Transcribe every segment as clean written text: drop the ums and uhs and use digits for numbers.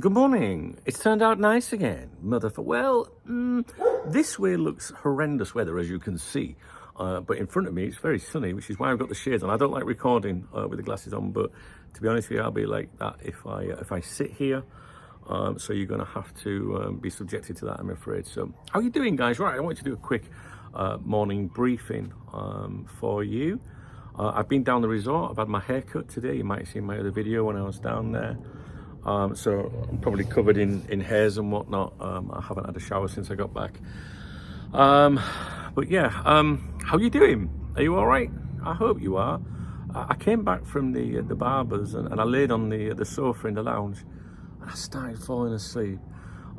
Good morning. It's turned out nice again, this way looks horrendous weather, as you can see. But in front of me, it's very sunny, which is why I've got the shades on. I don't like recording with the glasses on, but to be honest with you, I'll be like that if I sit here. So you're going to have to be subjected to that, I'm afraid. So how are you doing, guys? Right, I want to do a quick morning briefing for you. I've been down the resort. I've had my hair cut today. You might have seen my other video when I was down there. So I'm probably covered in hairs and whatnot. I haven't had a shower since I got back. But yeah, how are you doing? Are you all right? I hope you are. I came back from the barbers and I laid on the sofa in the lounge and I started falling asleep.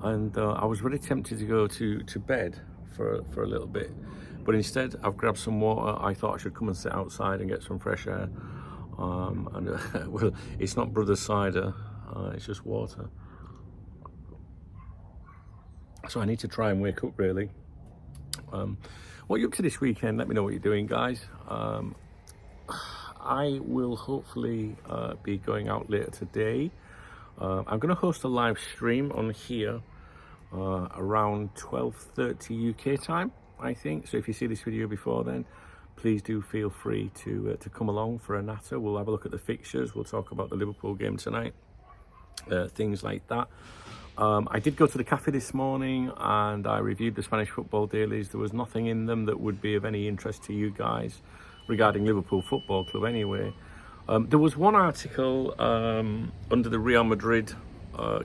And I was really tempted to go to bed for a little bit. But instead, I've grabbed some water. I thought I should come and sit outside and get some fresh air. Well, it's not Brother's cider. It's just water. So I need to try and wake up, really. What are you up to this weekend? Let me know what you're doing, guys. I will hopefully be going out later today. I'm going to host a live stream on here around 12:30 UK time, I think. So if you see this video before then, please do feel free to come along for a natter. We'll have a look at the fixtures. We'll talk about the Liverpool game tonight. Things like that. I did go to the cafe this morning and I reviewed the Spanish football dailies. There was nothing in them that would be of any interest to you guys regarding Liverpool Football Club anyway. There was one article under the Real Madrid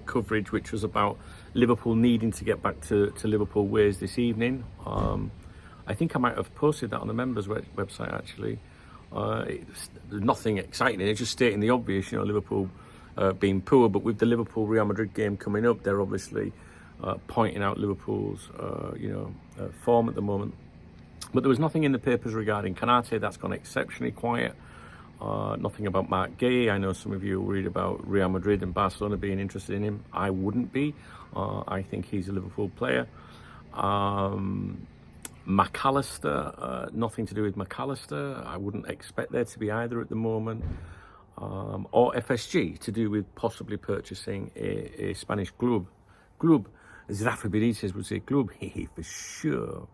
coverage which was about Liverpool needing to get back to Liverpool ways this evening. I think I might have posted that on the members website actually. There's nothing exciting, it's just stating the obvious, Liverpool being poor, but with the Liverpool Real Madrid game coming up, they're obviously pointing out Liverpool's form at the moment. But there was nothing in the papers regarding Canate. That's gone exceptionally quiet. Nothing about Mark Gay. I know some of you will read about Real Madrid and Barcelona being interested in him. I wouldn't be. I think he's a Liverpool player. McAllister, nothing to do with McAllister. I wouldn't expect there to be either at the moment. Or FSG to do with possibly purchasing a Spanish club. As Rafa Benitez would say, club, for sure.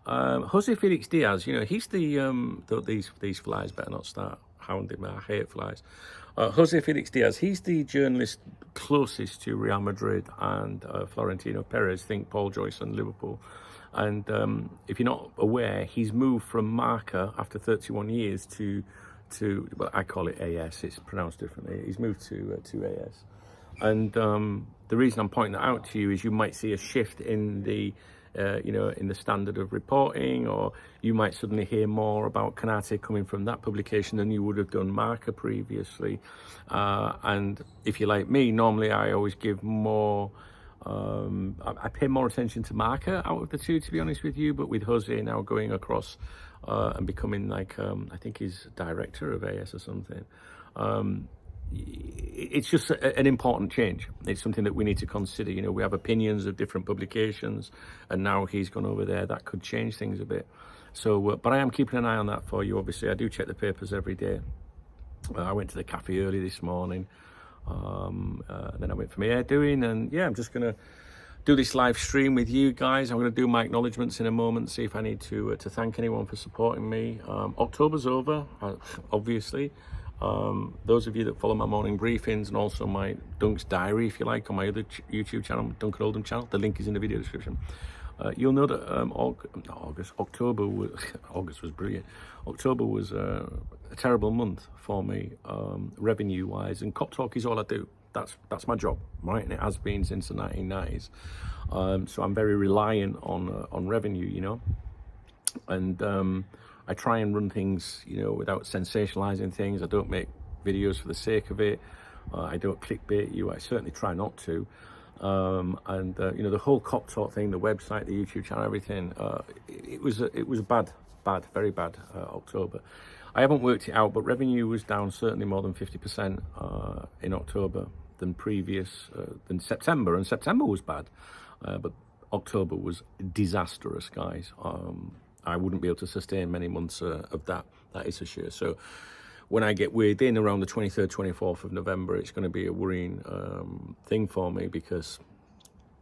Jose Felix Diaz, he's these flies better not start hounding me. I hate flies. Jose Felix Diaz, he's the journalist closest to Real Madrid and Florentino Perez, think Paul Joyce and Liverpool. And if you're not aware, he's moved from Marca after 31 years to well, I call it AS, it's pronounced differently. He's moved to AS. And the reason I'm pointing that out to you is you might see a shift in the in the standard of reporting, or you might suddenly hear more about Canate coming from that publication than you would have done Marca previously. And if you're like me, normally I always give more I pay more attention to Marca out of the two, to be honest with you, but with Jose now going across and becoming like I think he's director of AS or something, it's just an important change. It's something that we need to consider. We have opinions of different publications, and now he's gone over there. That could change things a bit. So but I am keeping an eye on that for you. Obviously I do check the papers every day. I went to the cafe early this morning. Then I went for my hair doing, and yeah, I'm just gonna do this live stream with you guys. I'm gonna do my acknowledgements in a moment, see if I need to thank anyone for supporting me. October's over, obviously. Those of you that follow my morning briefings and also my Dunk's Diary, if you like, on my other YouTube channel, Duncan Oldham channel, the link is in the video description. You'll know that August was brilliant. October was a terrible month for me, revenue-wise, and Cop Talk is all I do. That's my job, right? And it has been since the 1990s. So I'm very reliant on revenue, and I try and run things, without sensationalizing things. I don't make videos for the sake of it. I don't clickbait you. I certainly try not to. The whole Cop Talk thing, the website, the YouTube channel, everything, it was bad, very bad October. I haven't worked it out, but revenue was down certainly more than 50% in October than than September, and September was bad, but October was disastrous, guys. I wouldn't be able to sustain many months of that is for sure. So when I get weighed in around the 23rd, 24th of November, it's going to be a worrying thing for me, because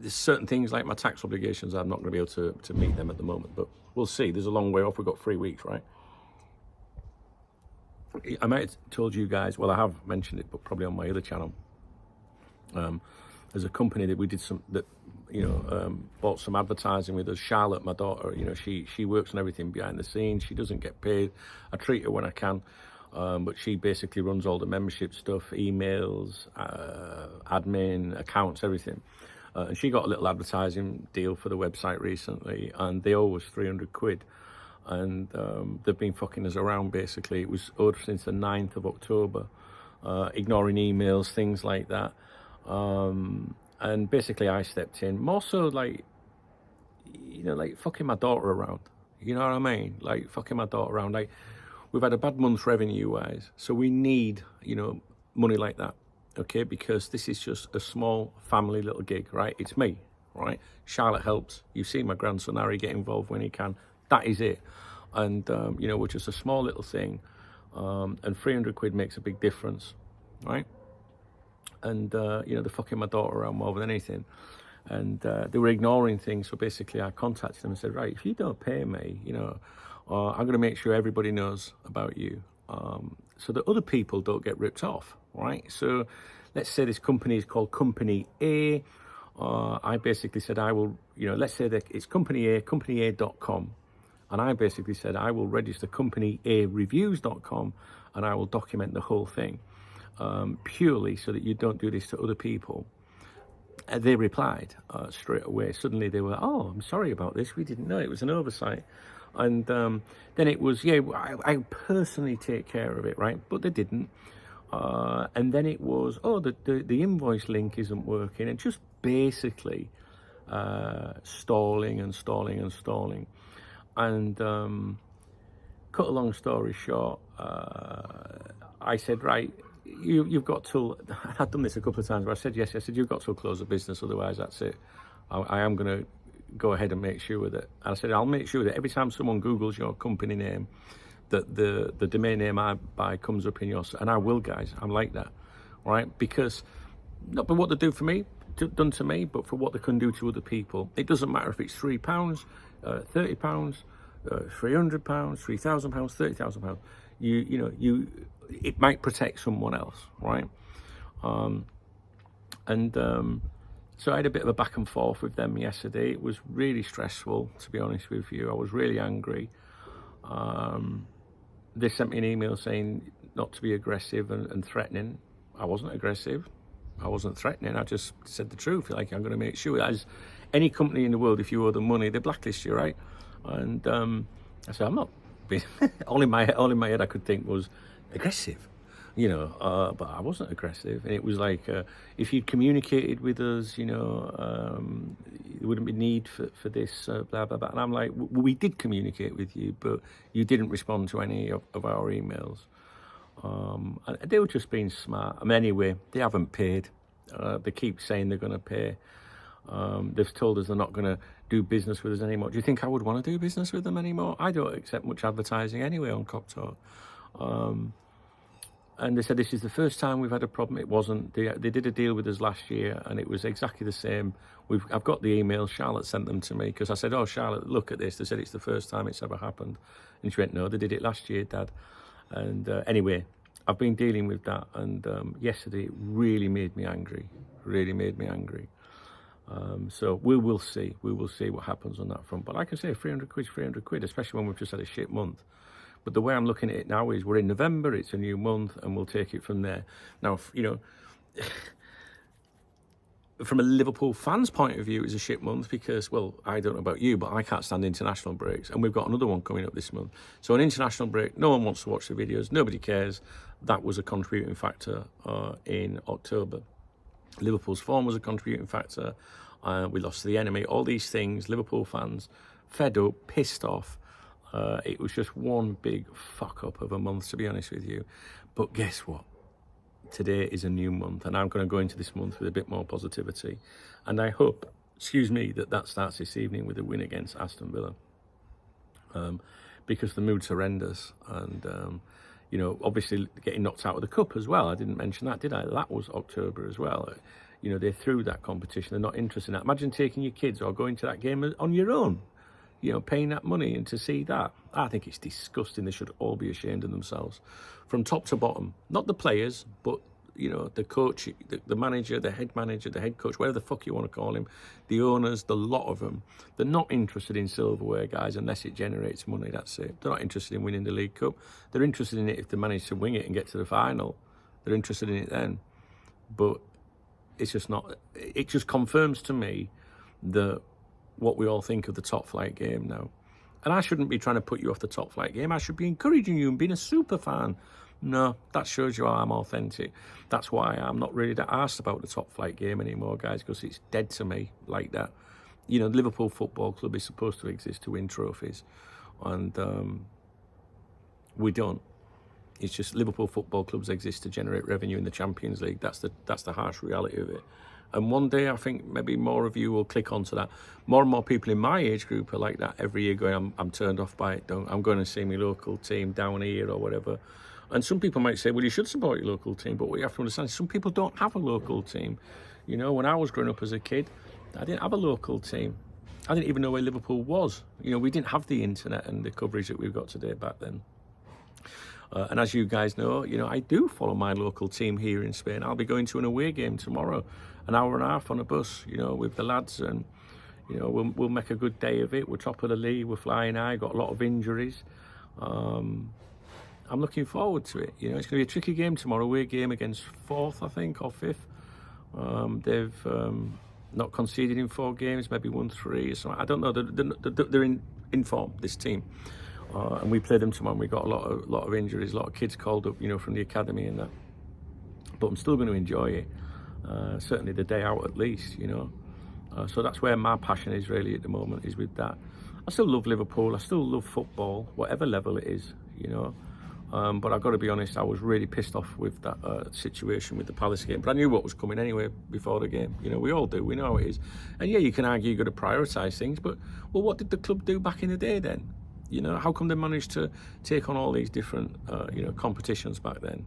there's certain things like my tax obligations, I'm not going to be able to meet them at the moment, but we'll see. There's a long way off. We've got 3 weeks, right? I might have told you guys, well, I have mentioned it, but probably on my other channel. There's a company that we did bought some advertising with us. Charlotte, my daughter, she works on everything behind the scenes. She doesn't get paid. I treat her when I can. But she basically runs all the membership stuff, emails, admin, accounts, everything. And she got a little advertising deal for the website recently, and they owe us 300 quid. And they've been fucking us around, basically. It was owed since the 9th of October, ignoring emails, things like that. And basically I stepped in, more so like fucking my daughter around. You know what I mean? Like fucking my daughter around. Like, we've had a bad month revenue-wise, so we need, money like that, okay? Because this is just a small family little gig, right? It's me, right? Charlotte helps. You've seen my grandson Harry get involved when he can. That is it. And, we're just a small little thing. And 300 quid makes a big difference, right? And, they're fucking my daughter around more than anything. And they were ignoring things. So basically I contacted them and said, right, if you don't pay me, I'm going to make sure everybody knows about you, so that other people don't get ripped off, right? So let's say this company is called Company A. I basically said I will, let's say that it's Company A, companyaa.com. And I basically said I will register companyreviews.com, and I will document the whole thing, purely so that you don't do this to other people. They replied straight away. Suddenly they were, oh, I'm sorry about this. We didn't know, it was an oversight. And then it was, I personally take care of it, right? But they didn't. And then it was, the invoice link isn't working. And just basically stalling. And cut a long story short, I said, right, you've got till, I've done this a couple of times, but I said, yes, I said, you've got to close the business, otherwise that's it. I am going to go ahead and make sure that, and I said, I'll make sure that every time someone Googles your company name, that the domain name I buy comes up in your, and I will, guys, I'm like that, right? Because, not for what they do for me, done to me, but for what they can do to other people. It doesn't matter if it's £3, £30, £300, £3,000, £30,000. It might protect someone else, right? So I had a bit of a back and forth with them yesterday. It was really stressful, to be honest with you. I was really angry. They sent me an email saying not to be aggressive and threatening. I wasn't aggressive. I wasn't threatening. I just said the truth. Like, I'm going to make sure, as any company in the world, if you owe them money, they blacklist you, right? And I said, I'm not being, all in my head I could think was aggressive. But I wasn't aggressive. And it was like, if you'd communicated with us, there wouldn't be need for this, blah, blah, blah. And I'm like, we did communicate with you, but you didn't respond to any of our emails. And they were just being smart. Anyway, they haven't paid. They keep saying they're going to pay. They've told us they're not going to do business with us anymore. Do you think I would want to do business with them anymore? I don't accept much advertising anyway on Cop Talk. And they said this is the first time we've had a problem. It wasn't. They did a deal with us last year, and it was exactly the same. I've got the emails. Charlotte sent them to me because I said, "Oh, Charlotte, look at this." They said it's the first time it's ever happened, and she went, "No, they did it last year, Dad." And anyway, I've been dealing with that, and yesterday it really made me angry. Really made me angry. So we will see. We will see what happens on that front. But like I say, 300 quid, 300 quid, especially when we've just had a shit month. But the way I'm looking at it now is we're in November, it's a new month, and we'll take it from there. Now, from a Liverpool fan's point of view, it's a shit month because, well, I don't know about you, but I can't stand international breaks. And we've got another one coming up this month. So an international break, no one wants to watch the videos. Nobody cares. That was a contributing factor in October. Liverpool's form was a contributing factor. We lost to the enemy. All these things, Liverpool fans, fed up, pissed off. It was just one big fuck up of a month, to be honest with you. But guess what? Today is a new month, and I'm going to go into this month with a bit more positivity. And I hope, that starts this evening with a win against Aston Villa. Because the mood's horrendous. And, You know, obviously getting knocked out of the cup as well. I didn't mention that, did I? That was October as well. You know, they're through that competition. They're not interested in that. Imagine taking your kids or going to that game on your own. You know, paying that money and to see that. I think it's disgusting. They should all be ashamed of themselves, from top to bottom. Not the players, but you know, the coach, the manager, the head coach, whatever the fuck you want to call him, the owners, the lot of them. They're not interested in silverware, guys, unless it generates money. That's it. They're not interested in winning the League Cup. They're interested in it if they manage to win it and get to the final. They're interested in it then. But it's just not. It just confirms to me that what we all think of the top flight game now. And I shouldn't be trying to put you off the top flight game. I should be encouraging you and being a super fan. No, that shows you how I'm authentic. That's why I'm not really that arsed about the top flight game anymore, guys, because it's dead to me like that. You know, the Liverpool Football Club is supposed to exist to win trophies, and we don't. It's just Liverpool Football Clubs exist to generate revenue in the Champions League. That's the harsh reality of it. And one day, I think maybe more of you will click onto that. More and more people in my age group are like that every year, going, I'm turned off by it. I'm going to see my local team down here or whatever. And some people might say, well, you should support your local team. But what you have to understand is some people don't have a local team. You know, when I was growing up as a kid, I didn't have a local team. I didn't even know where Liverpool was. You know, we didn't have the internet and the coverage that we've got today back then. And as you guys know, you know, I do follow my local team here in Spain. I'll be going to an away game tomorrow, an hour and a half on a bus, you know, with the lads, and you know, we'll make a good day of it. We're top of the league, we're flying high, got a lot of injuries. I'm looking forward to it. You know, it's going to be a tricky game tomorrow, away game against 4th, I think, or 5th. They've not conceded in 4 games, maybe won 3 or something. I don't know. They're in form, this team. And we played them tomorrow, and we got a lot of injuries, a lot of kids called up, you know, from the academy and that. But I'm still going to enjoy it. Certainly the day out at least, you know. So that's where my passion is really at the moment, is with that. I still love Liverpool. I still love football, whatever level it is, you know. But I've got to be honest, I was really pissed off with that situation with the Palace game. But I knew what was coming anyway before the game. You know, we all do. We know how it is. And yeah, you can argue you've got to prioritise things. But, well, what did the club do back in the day then? You know, how come they managed to take on all these different, you know, competitions back then?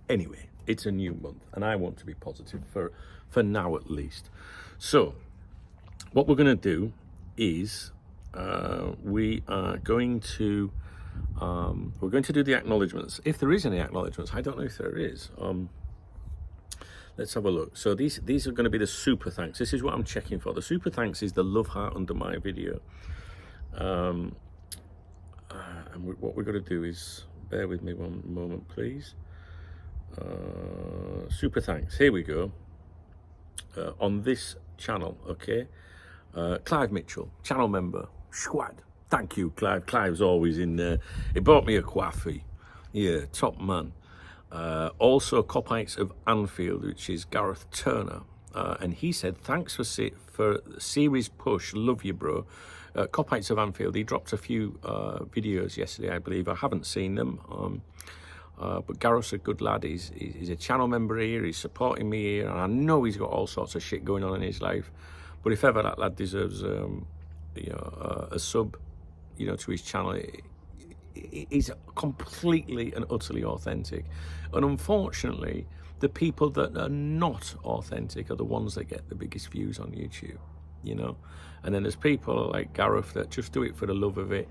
Anyway, it's a new month, and I want to be positive for now at least. So, what we're going to do is we are going to do the acknowledgements. If there is any acknowledgements, I don't know if there is. Let's have a look. So these are going to be the super thanks. This is what I'm checking for. The super thanks is the love heart under my video. And what we're going to do is, bear with me one moment, please. Super thanks. Here we go. On this channel, okay. Clive Mitchell, channel member. Squad. Thank you, Clive. Clive's always in there. He bought me a coffee. Yeah, top man. Also, Copites of Anfield, which is Gareth Turner, and he said, thanks for series push, love you, bro. Copites of Anfield, he dropped a few videos yesterday, I believe. I haven't seen them, but Gareth's a good lad. He's a channel member here, he's supporting me here, and I know he's got all sorts of shit going on in his life, but if ever that lad deserves you know, a sub, you know, to his channel, is completely and utterly authentic. And unfortunately, the people that are not authentic are the ones that get the biggest views on YouTube, you know. And then there's people like Gareth that just do it for the love of it.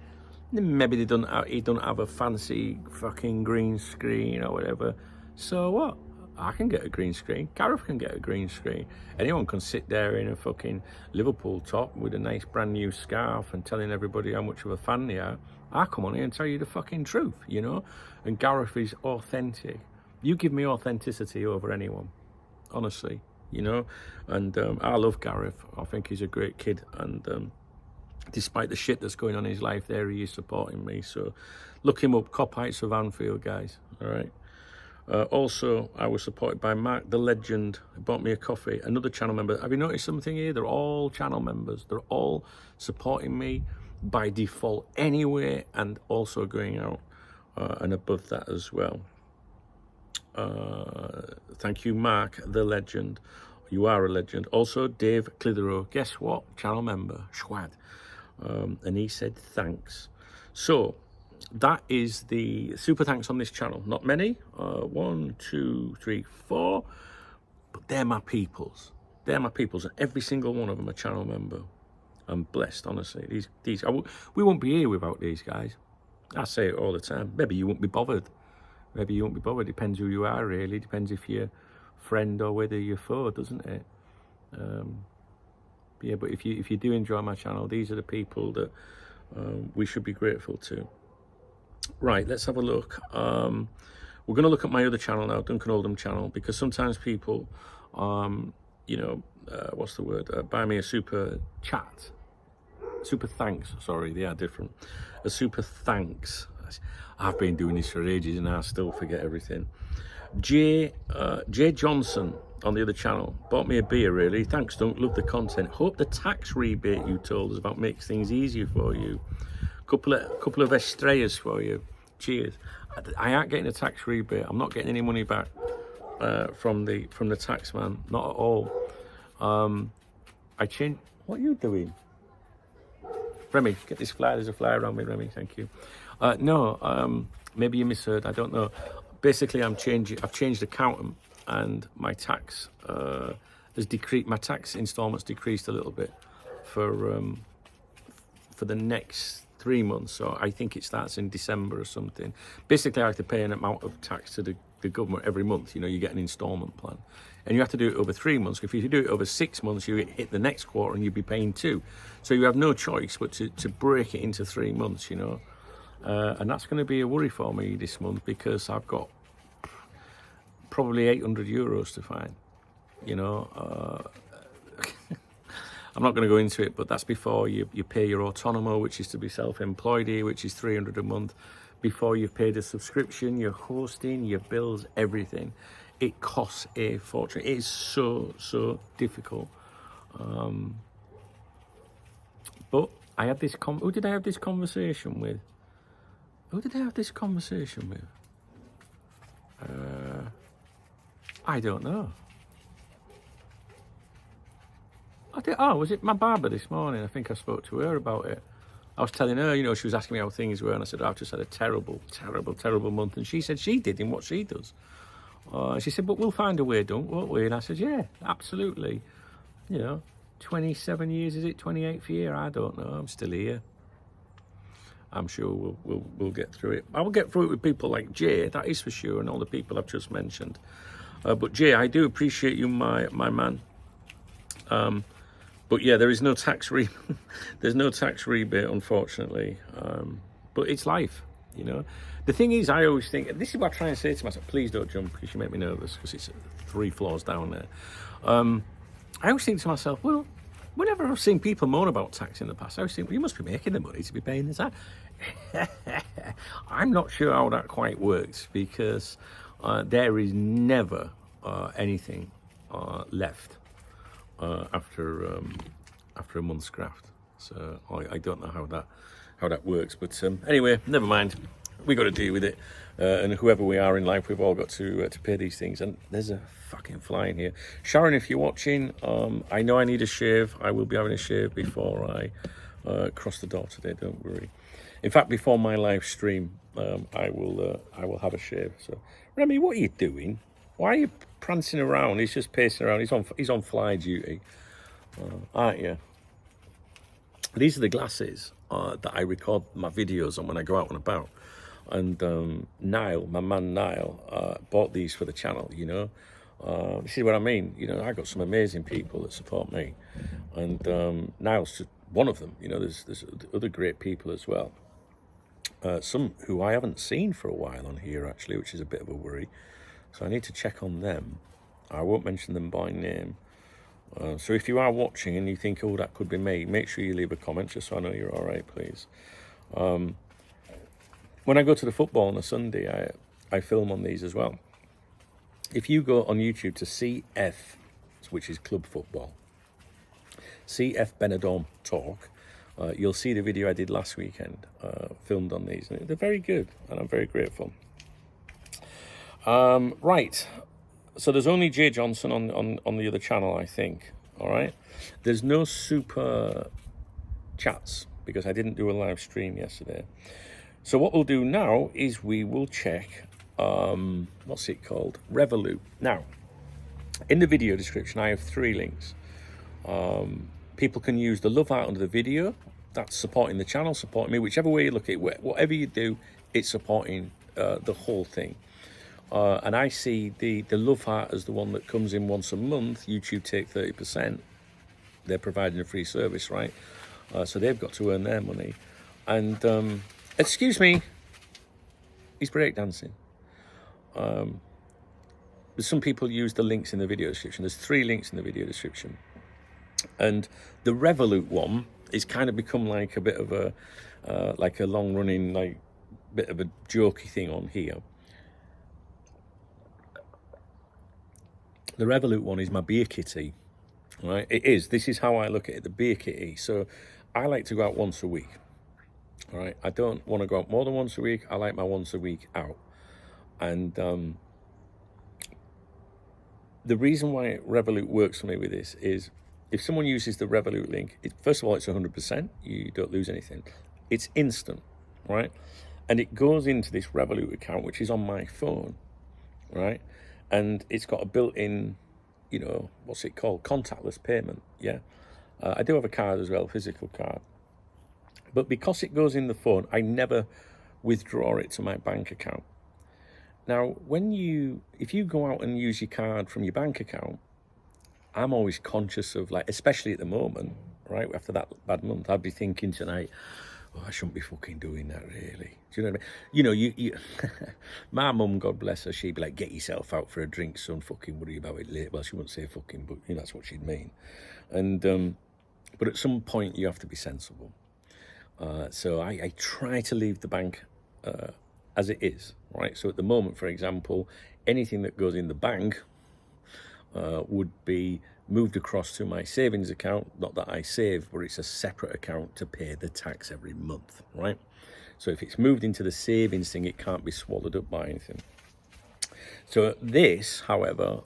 Maybe he don't have a fancy fucking green screen or whatever. So what? I can get a green screen. Gareth can get a green screen. Anyone can sit there in a fucking Liverpool top with a nice brand new scarf and telling everybody how much of a fan they are. I come on here and tell you the fucking truth, you know. And Gareth is authentic. You give me authenticity over anyone, honestly, you know. And I love Gareth. I think he's a great kid. And despite the shit that's going on in his life, there he is supporting me. So look him up, Copites of Anfield, guys. All right. Also, I was supported by Mark the Legend, who bought me a coffee, another channel member. Have you noticed something here? They're all channel members. They're all supporting me by default anyway, and also going out and above that as well. Thank you, Mark the Legend. You are a legend. Also, Dave Clitheroe. Guess what? Channel member. Schwad. and he said thanks. So that is the super thanks on this channel. Not many, 1, 2, 3, 4, but they're my peoples. They're my peoples, and every single one of them a channel member. I'm blessed, honestly. We won't be here without these guys. I say it all the time. Maybe you won't be bothered. Maybe you won't be bothered. Depends who you are, really. Depends if you're friend or whether you're foe, doesn't it? Yeah, but if you do enjoy my channel, these are the people that we should be grateful to. Right, let's have a look. We're going to look at my other channel now, Duncan Oldham channel, because sometimes people, you know, what's the word? Buy me a super chat. Super thanks, sorry, they are different. A super thanks. I've been doing this for ages and I still forget everything. Jay Johnson on the other channel bought me a beer, really. Thanks, Dunk, love the content. Hope the tax rebate you told us about makes things easier for you. Couple of estrellas for you. Cheers. I ain't getting a tax rebate. I'm not getting any money back from the tax man, not at all. I changed. What are you doing, Remy? Get this flyer. There's a flyer around me, Remy. Thank you. No, maybe you misheard. I don't know. Basically, I've changed accountant, and my tax has decreased. My tax installments decreased a little bit for the next 3 months. So I think it starts in December or something. Basically, I have to pay an amount of tax to the government every month. You know, you get an installment plan, and you have to do it over 3 months. If you do it over 6 months, you hit the next quarter and you'll be paying 2. So you have no choice but to break it into 3 months. You know. And that's going to be a worry for me this month because I've got probably 800 euros to find, you know. I'm not going to go into it, but that's before you pay your autonomo, which is to be self-employed here, which is 300 a month, before you've paid a subscription, your hosting, your bills, everything. It costs a fortune. It is so difficult. But I had this, who did I have this conversation with? Who did I have this conversation with? I don't know. Was it my barber this morning? I think I spoke to her about it. I was telling her, you know, she was asking me how things were, and I said, I've just had a terrible month. And she said she did in what she does. She said, but we'll find a way, don't we? And I said, yeah, absolutely. You know, 27 years, is it? 28th year? I don't know. I'm still here. I'm sure we'll get through it. I will get through it with people like Jay, that is for sure, and all the people I've just mentioned. But Jay, I do appreciate you, my man. But yeah, there is no tax there's no tax rebate, unfortunately. But it's life, you know. The thing is, I always think, this is what I try and say to myself, please don't jump because you make me nervous because it's 3 floors down there. I always think to myself, well, whenever I've seen people moan about tax in the past, I always think, well, you must be making the money to be paying the tax. I'm not sure how that quite works because there is never anything left after a month's graft. So I don't know how that works. But anyway, never mind. We got to deal with it. And whoever we are in life, we've all got to pay these things. And there's a fucking fly in here. Sharon, if you're watching, I know I need a shave. I will be having a shave before I cross the door today. Don't worry. In fact, before my live stream, I will have a shave. So, Remy, what are you doing? Why are you prancing around? He's just pacing around. He's on fly duty, aren't you? These are the glasses that I record my videos on when I go out and about. And Niall, my man Niall, bought these for the channel, you know. You see what I mean? You know, I got some amazing people that support me. And Niall's just one of them. You know, there's other great people as well. Some who I haven't seen for a while on here, actually, which is a bit of a worry. So I need to check on them. I won't mention them by name. So if you are watching and you think, oh, that could be me, make sure you leave a comment just so I know you're all right, please. When I go to the football on a Sunday, I film on these as well. If you go on YouTube to CF, which is club football, CF Benidorm Talk, you'll see the video I did last weekend, filmed on these. And they're very good, and I'm very grateful. Right, so there's only Jay Johnson on the other channel, I think. All right, there's no super chats because I didn't do a live stream yesterday. So what we'll do now is we will check, what's it called? Revolut. Now, in the video description, I have 3 links. People can use the love heart under the video. That's supporting the channel, supporting me. Whichever way you look at it, whatever you do, it's supporting the whole thing. And I see the love heart as the one that comes in once a month. YouTube take 30%. They're providing a free service, right? So they've got to earn their money. And excuse me, he's breakdancing. Some people use the links in the video description. There's 3 links in the video description. And the Revolut one is kind of become like a bit of a, like a long running, like bit of a jokey thing on here. The Revolut one is my beer kitty, right? It is. This is how I look at it, the beer kitty. So I like to go out once a week, all right? I don't want to go out more than once a week. I like my once a week out. And the reason why Revolut works for me with this is if someone uses the Revolut link, first of all, it's 100%. You don't lose anything. It's instant, right? And it goes into this Revolut account, which is on my phone, right? And it's got a built-in, you know, what's it called? Contactless payment, yeah? I do have a card as well, physical card. But because it goes in the phone, I never withdraw it to my bank account. Now, if you go out and use your card from your bank account, I'm always conscious of, like, especially at the moment, right, after that bad month, I'd be thinking tonight, oh, I shouldn't be fucking doing that, really. Do you know what I mean? You know, you my mum, God bless her, she'd be like, get yourself out for a drink, son, fucking worry about it later. Well, she wouldn't say fucking, but, you know, that's what she'd mean. And, but at some point, you have to be sensible. So I try to leave the bank as it is, right? So at the moment, for example, anything that goes in the bank would be moved across to my savings account. Not that I save, but it's a separate account to pay the tax every month, right? So if it's moved into the savings thing, it can't be swallowed up by anything. So this, however,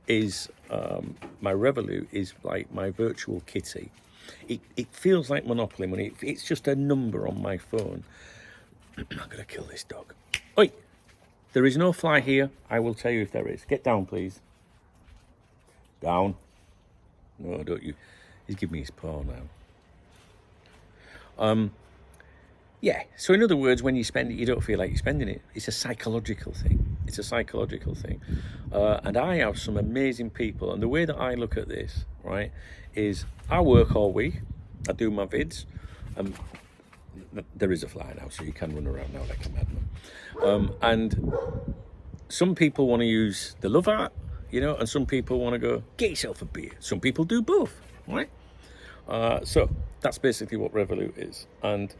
is my Revolut is like my virtual kitty. It feels like Monopoly money. It's just a number on my phone. I'm gonna kill this dog. Oi! There is no fly here. I will tell you if there is. Get down, please. Down. No, don't you. He's giving me his paw now. Yeah, so in other words, when you spend it, you don't feel like you're spending it. It's a psychological thing. It's a psychological thing. And I have some amazing people. And the way that I look at this, right, is I work all week. I do my vids. There is a fly now, so you can run around now like a madman. And some people want to use the love art, you know, and some people want to go, get yourself a beer. Some people do both, right? So that's basically what Revolut is. And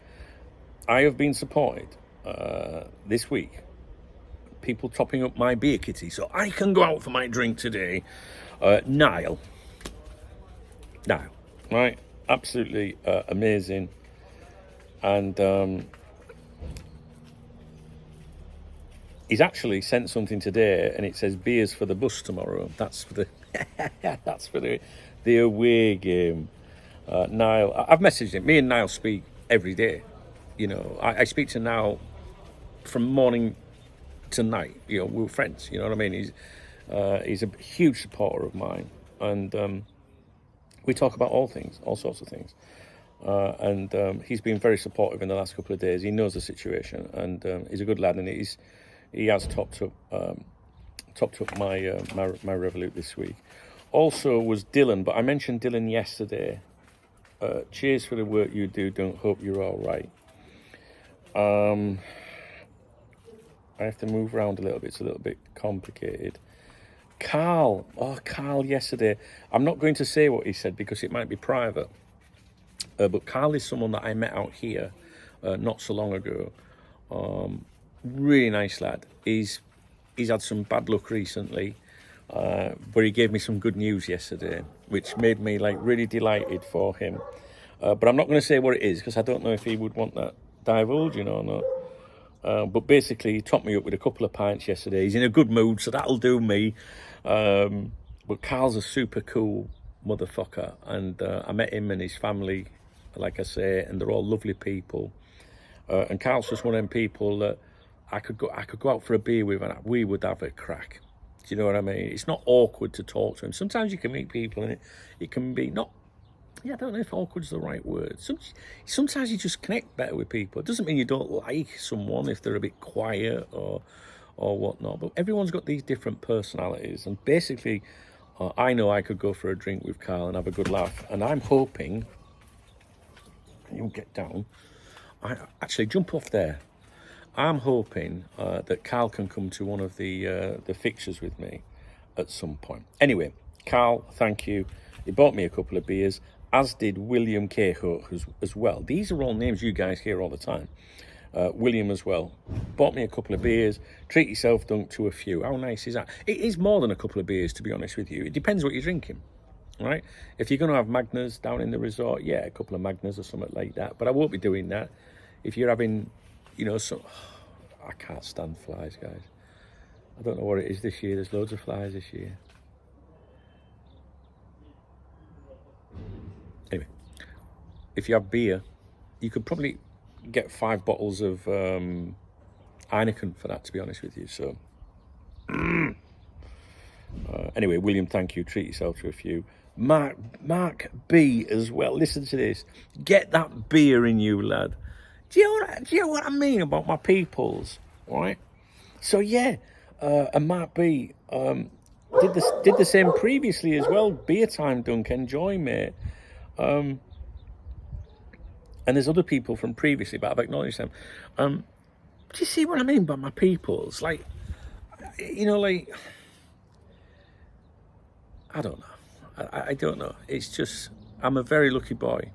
I have been supported this week. People topping up my beer kitty so I can go out for my drink today. Niall, right? Absolutely amazing. And he's actually sent something today, and it says beers for the bus tomorrow. That's for the that's for the away game. Niall, I've messaged him. Me and Niall speak every day. You know, I speak to Niall from morning to night. You know, we're friends. You know what I mean? He's a huge supporter of mine, and we talk about all things, all sorts of things. And he's been very supportive in the last couple of days. He knows the situation, and he's a good lad. And he has topped up my Revolut this week. Also was Dylan, but I mentioned Dylan yesterday. Cheers for the work you do. Don't hope you're all right. I have to move around a little bit. It's a little bit complicated. Carl yesterday. I'm not going to say what he said because it might be private. But Carl is someone that I met out here not so long ago. Really nice lad. He's had some bad luck recently, but he gave me some good news yesterday, which made me like really delighted for him. But I'm not going to say what it is because I don't know if he would want that divulging or not. But basically, he topped me up with a couple of pints yesterday. He's in a good mood, so that'll do me. But Carl's a super cool motherfucker, and I met him and his family like I say, and they're all lovely people. And Carl's just one of them people that I could go out for a beer with, and we would have a crack. Do you know what I mean? It's not awkward to talk to him. Sometimes you can meet people and it can be not. Yeah, I don't know if awkward's the right word. Sometimes you just connect better with people. It doesn't mean you don't like someone if they're a bit quiet or whatnot. But everyone's got these different personalities, and basically, I know I could go for a drink with Carl and have a good laugh. And I'm hoping you'll get down. I actually jump off there. I'm hoping that Carl can come to one of the fixtures with me at some point. Anyway, Carl, thank you. He bought me a couple of beers, as did William Cahoe as well. These are all names you guys hear all the time. William as well. Bought me a couple of beers. Treat yourself, dunk to a few. How nice is that? It is more than a couple of beers, to be honest with you. It depends what you're drinking, right? If you're going to have Magners down in the resort, yeah, a couple of Magners or something like that. But I won't be doing that. If you're having, you know, I can't stand flies, guys. I don't know what it is this year. There's loads of flies this year. Anyway, if you have beer, you could probably get 5 bottles of Heineken for that, to be honest with you. So, anyway, William, thank you. Treat yourself to a few. Mark B as well. Listen to this. Get that beer in you, lad. Do you know what I mean about my peoples, right? So yeah, and Mark B did the same previously as well. Beer time, Dunk. Enjoy, mate. And there's other people from previously, but I've acknowledged them. Do you see what I mean by my peoples? Like, you know, like, I don't know. I don't know. It's just, I'm a very lucky boy,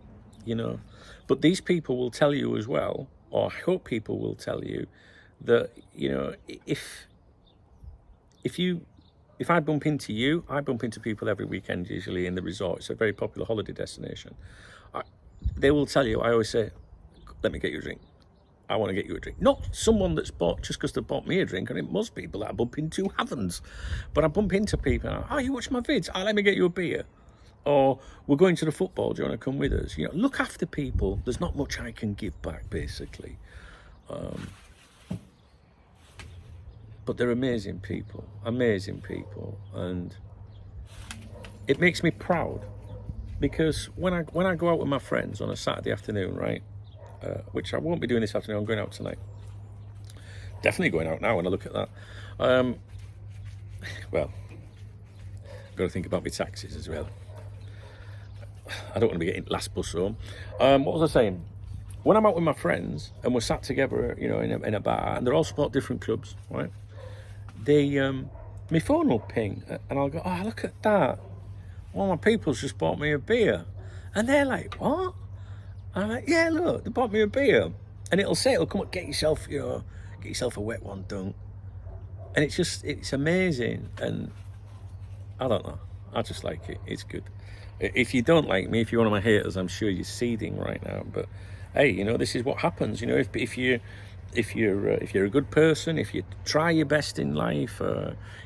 you know. But these people will tell you as well, or I hope people will tell you, that, you know, if I bump into you, I bump into people every weekend usually in the resort. It's a very popular holiday destination. They will tell you, I always say, let me get you a drink. I want to get you a drink. Not someone that's bought, just because they bought me a drink, and it must be people that I bump into haven't. But I bump into people, and you watch my vids? Let me get you a beer. Or, we're going to the football, do you want to come with us? You know, look after people. There's not much I can give back, basically. But they're amazing people, and it makes me proud, because when I go out with my friends on a Saturday afternoon, right, which I won't be doing this afternoon, I'm going out tonight. Definitely going out now when I look at that. Well, I've got to think about my taxes as well. I don't want to be getting last bus home. What was I saying? When I'm out with my friends and we're sat together, you know, in a bar, and they're all support different clubs, right? My phone will ping, and I'll go, look at that. One of my people's just bought me a beer. And they're like, what? I'm like, yeah, look, they bought me a beer. And it'll come up, get yourself a wet one, Dunk. And it's amazing. And I don't know, I just like it. It's good. If you don't like me, if you're one of my haters, I'm sure you're seething right now. But hey, you know, this is what happens. You know, if you're a good person, if you try your best in life,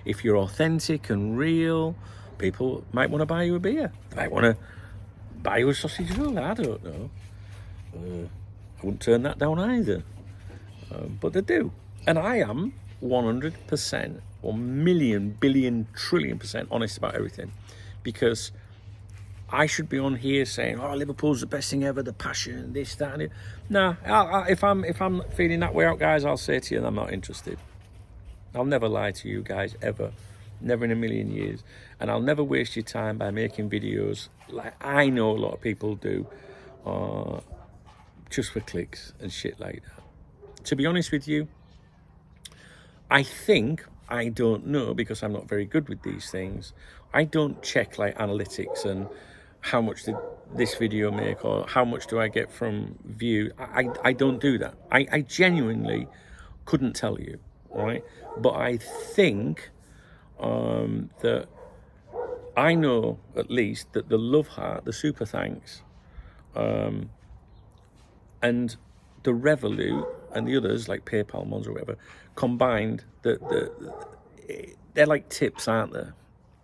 if you're authentic and real, people might want to buy you a beer. They might want to buy you a sausage roll. I don't know. I wouldn't turn that down either. But they do. And I am 100%, 1 million, billion, trillion % honest about everything. Because I should be on here saying, Liverpool's the best thing ever, the passion, this, that, and it. Nah, if I'm feeling that way out, guys, I'll say to you, I'm not interested. I'll never lie to you guys, ever. Never in a million years. And I'll never waste your time by making videos like I know a lot of people do, just for clicks and shit like that. To be honest with you, I don't know, because I'm not very good with these things. I don't check like analytics and how much did this video make, or how much do I get from view. I don't do that. I genuinely couldn't tell you, right? But I think that I know at least that the love heart, the super thanks, and the Revolut and the others like PayPal ones or whatever combined, they're like tips, aren't they?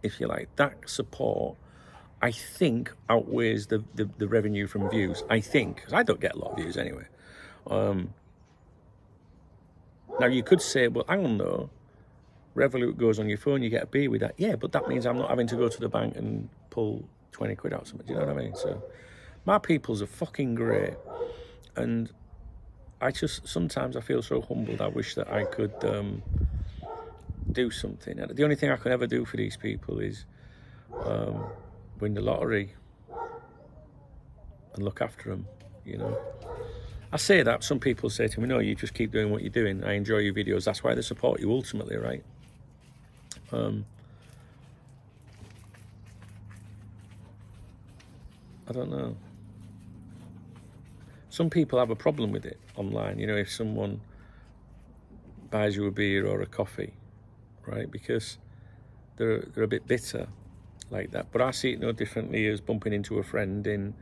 If you like, that support I think outweighs the revenue from views. I think, because I don't get a lot of views anyway. Now you could say, well, hang on though, Revolut goes on your phone, you get a beer with that. Yeah, but that means I'm not having to go to the bank and pull 20 quid out of something. Do you know what I mean? So my peoples are fucking great. And sometimes I feel so humbled. I wish that I could do something. And the only thing I could ever do for these people is win the lottery and look after them, you know. I say that, some people say to me, no, you just keep doing what you're doing. I enjoy your videos. That's why they support you ultimately, right? I don't know. Some people have a problem with it online, you know, if someone buys you a beer or a coffee, right? Because they're a bit bitter like that. But I see it no differently as bumping into a friend in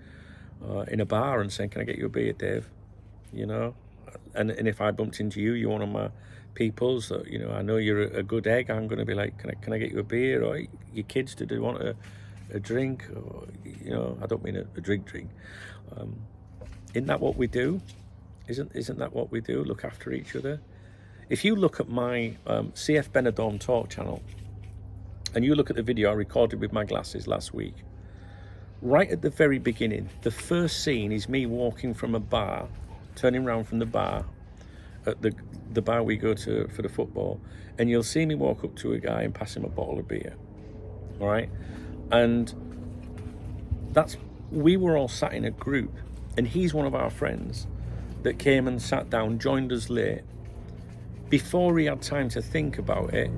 a bar and saying, can I get you a beer, Dave? You know? And if I bumped into you, you're one of my peoples, you know, I know you're a good egg, I'm going to be like, can I get you a beer? Or your kids, do they want a drink? Or, you know, I don't mean a drink. Isn't that what we do? Isn't that what we do? Look after each other. If you look at my CF Benidorm Talk channel, and you look at the video I recorded with my glasses last week, right at the very beginning, the first scene is me walking from a bar, turning around from the bar, at the bar we go to for the football, and you'll see me walk up to a guy and pass him a bottle of beer, all right? And we were all sat in a group, and he's one of our friends that came and sat down, joined us late. Before he had time to think about it,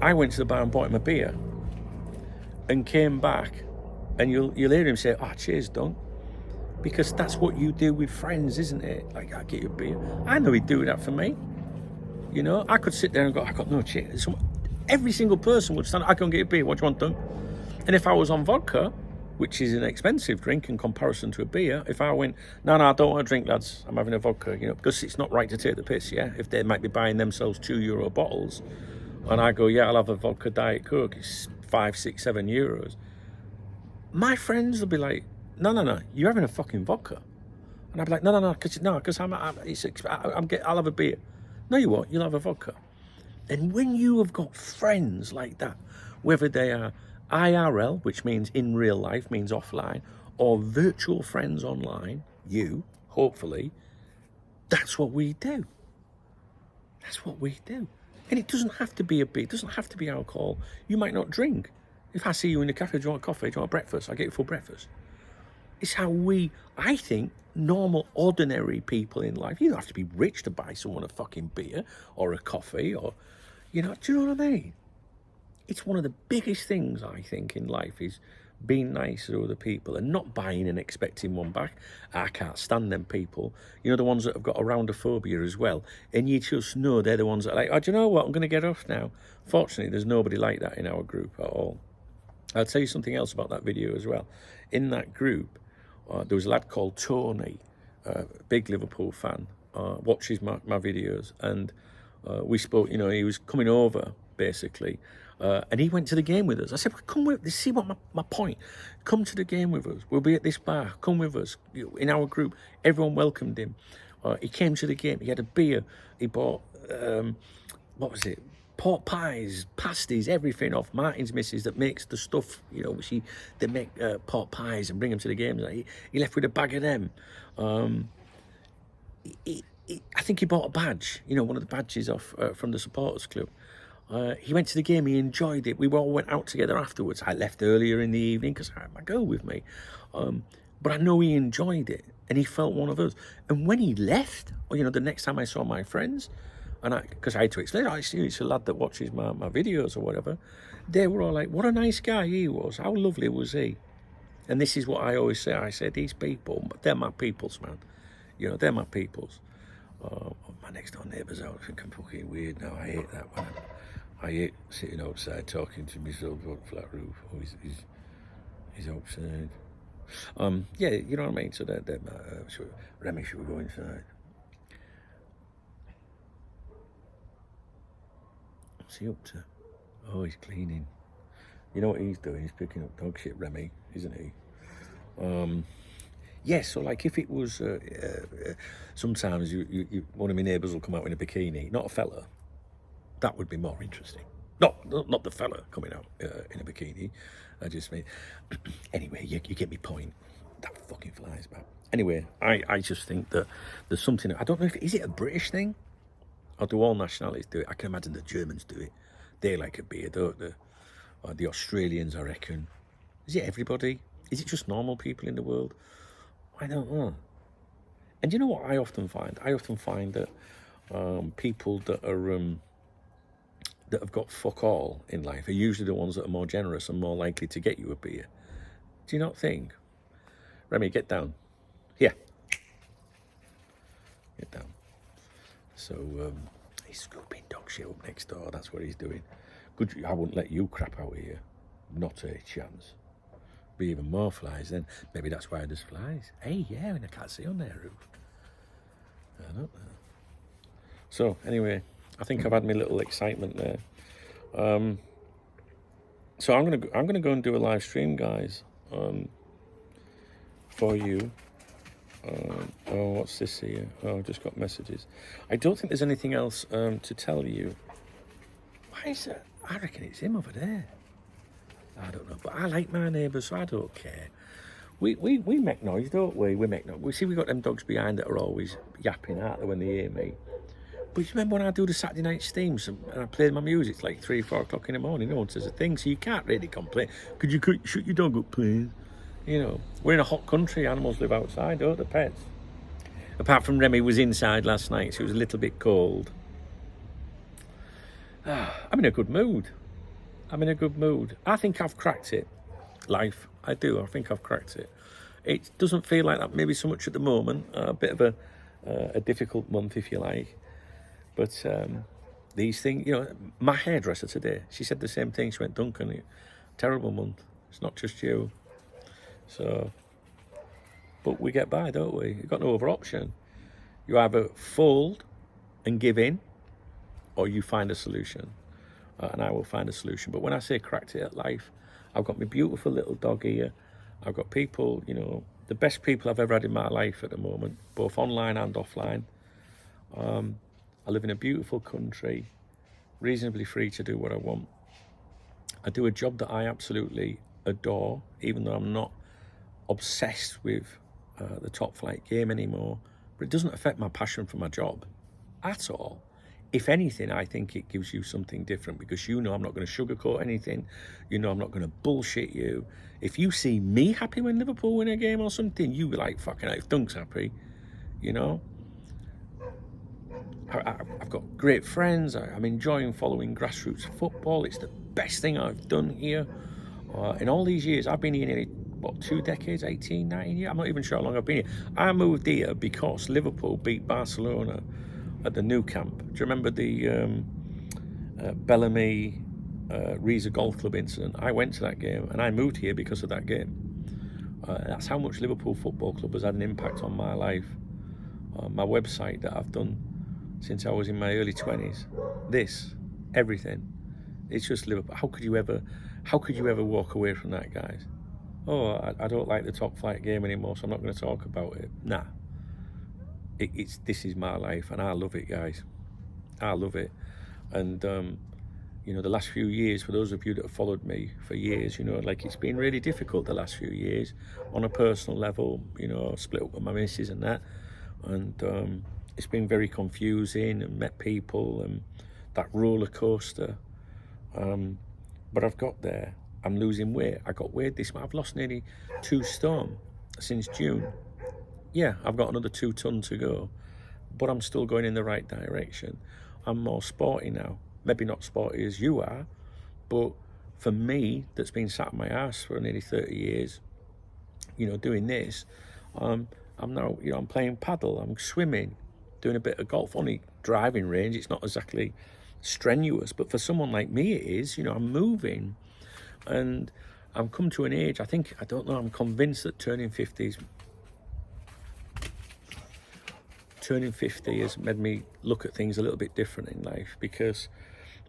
I went to the bar and bought him a beer and came back, and you'll hear him say, cheers, Don. Because that's what you do with friends, isn't it? Like, I'll get you a beer. I know he'd do that for me. You know, I could sit there and go, I got no cheers. Every single person would stand, I can get a beer, what do you want, Don? And if I was on vodka, which is an expensive drink in comparison to a beer, if I went, no, I don't want to drink, lads, I'm having a vodka, you know, because it's not right to take the piss, yeah? If they might be buying themselves €2 bottles, and I go, yeah, I'll have a vodka Diet Coke, it's 5, 6, 7 euros. My friends will be like, no, you're having a fucking vodka. And I'd be like, no, because I'll have a beer. No, you won't, you'll have a vodka. And when you have got friends like that, whether they are IRL, which means in real life, means offline, or virtual friends online, hopefully, that's what we do. That's what we do. And it doesn't have to be a beer, it doesn't have to be alcohol. You might not drink. If I see you in the cafe, do you want coffee, do you want breakfast? I get you full breakfast. It's how I think, normal, ordinary people in life, you don't have to be rich to buy someone a fucking beer or a coffee or, you know, do you know what I mean? It's one of the biggest things, I think, in life is being nice to other people and not buying and expecting one back. I can't stand them people. You know, the ones that have got aroundophobia as well. And you just know they're the ones that are like, do you know what? I'm going to get off now. Fortunately, there's nobody like that in our group at all. I'll tell you something else about that video as well. In that group, there was a lad called Tony, big Liverpool fan, watches my videos. And we spoke, you know, he was coming over, basically. And he went to the game with us. I said, well, come with us. See what my point. Come to the game with us. We'll be at this bar. Come with us. In our group, everyone welcomed him. He came to the game. He had a beer. He bought, what was it? Pork pies, pasties, everything off Martin's missus that makes the stuff, you know, they make pork pies and bring them to the games. He left with a bag of them. I think he bought a badge, you know, one of the badges off from the supporters club. He went to the game, he enjoyed it. We all went out together afterwards. I left earlier in the evening because I had my girl with me. But I know he enjoyed it and he felt one of us. And when he left, or, you know, the next time I saw my friends, and because I had to explain, it's a lad that watches my videos or whatever, they were all like, what a nice guy he was. How lovely was he? And this is what I always say. I say, these people, they're my peoples, man. You know, they're my peoples. My next door neighbour's out thinking fucking weird now. I hate that, man. I hate sitting outside talking to myself on a flat roof. Oh, he's outside. Yeah, you know what I mean? So Remy, should we go inside? What's he up to? Oh, he's cleaning. You know what he's doing? He's picking up dog shit, Remy, isn't he? Yes, so like if it was, sometimes one of my neighbours will come out in a bikini, not a fella. That would be more interesting. Not the fella coming out in a bikini. I just mean, anyway, you get me point. That fucking flies back. Anyway, I just think that there's something, I don't know if, is it a British thing? Or do all nationalities do it? I can imagine the Germans do it. They like a beer, don't they? Or the Australians, I reckon. Is it everybody? Is it just normal people in the world? I don't know. And you know what I often find? I often find that people that are that have got fuck all in life are usually the ones that are more generous and more likely to get you a beer. Do you not think? Remy, get down. Here. Get down. So he's scooping dog shit up next door. That's what he's doing. Good. I wouldn't let you crap out here. Not a chance. Be even more flies then. Maybe that's why there's flies. Hey, yeah, and I can't see on their roof. I don't know. So anyway, I think I've had my little excitement there. So I'm gonna go and do a live stream, guys, for you. Oh, what's this here? Oh, I've just got messages. I don't think there's anything else to tell you. Why is it? I reckon it's him over there. I don't know, but I like my neighbours, so I don't care. We make noise, don't we? We make noise. We see we got them dogs behind that are always yapping out there when they hear me. But you remember when I do the Saturday night steams and I play my music, it's like 3 or 4 o'clock in the morning, no one says a thing, so you can't really complain. Could you shut your dog up, please? You know, we're in a hot country, animals live outside, don't they, pets? Apart from Remy was inside last night, so it was a little bit cold. I'm in a good mood. I think I've cracked it, life. I do, I think I've cracked it. It doesn't feel like that maybe so much at the moment, a bit of a difficult month, if you like. But these things, you know, my hairdresser today, she said the same thing. She went, Duncan, terrible month. It's not just you. So, but we get by, don't we? You've got no other option. You either fold and give in, or you find a solution. And I will find a solution. But when I say cracked it at life, I've got my beautiful little dog here. I've got people, you know, the best people I've ever had in my life at the moment, both online and offline. I live in a beautiful country, reasonably free to do what I want. I do a job that I absolutely adore, even though I'm not obsessed with the top flight game anymore. But it doesn't affect my passion for my job at all. If anything, I think it gives you something different because you know I'm not going to sugarcoat anything. You know I'm not going to bullshit you. If you see me happy when Liverpool win a game or something, you be like, fucking hell, if Dunk's happy, you know. I've got great friends. I'm enjoying following grassroots football. It's the best thing I've done here. In all these years, I've been here nearly, 2 decades, 18, 19 years? I'm not even sure how long I've been here. I moved here because Liverpool beat Barcelona at the Nou Camp. Do you remember the Bellamy Riza Golf Club incident? I went to that game and I moved here because of that game. That's how much Liverpool Football Club has had an impact on my life. My website that I've done since I was in my early 20s. Everything. It's just Liverpool. How could you ever walk away from that, guys? Oh, I don't like the top flight game anymore, so I'm not going to talk about it. Nah. This is my life, and I love it, guys. I love it. And, you know, the last few years, for those of you that have followed me for years, you know, like it's been really difficult the last few years on a personal level, you know, split up with my missus and that. And it's been very confusing and met people and that roller coaster. But I've got there. I'm losing weight. I got weighed this month. I've lost nearly 2 stone since June. Yeah, I've got another 2 ton to go, but I'm still going in the right direction. I'm more sporty now. Maybe not sporty as you are, but for me, that's been sat on my ass for nearly 30 years, you know, doing this, I'm now, you know, I'm playing paddle, I'm swimming, doing a bit of golf, only driving range. It's not exactly strenuous, but for someone like me, it is. You know, I'm moving, and I've come to an age, I'm convinced that turning 50 has made me look at things a little bit different in life, because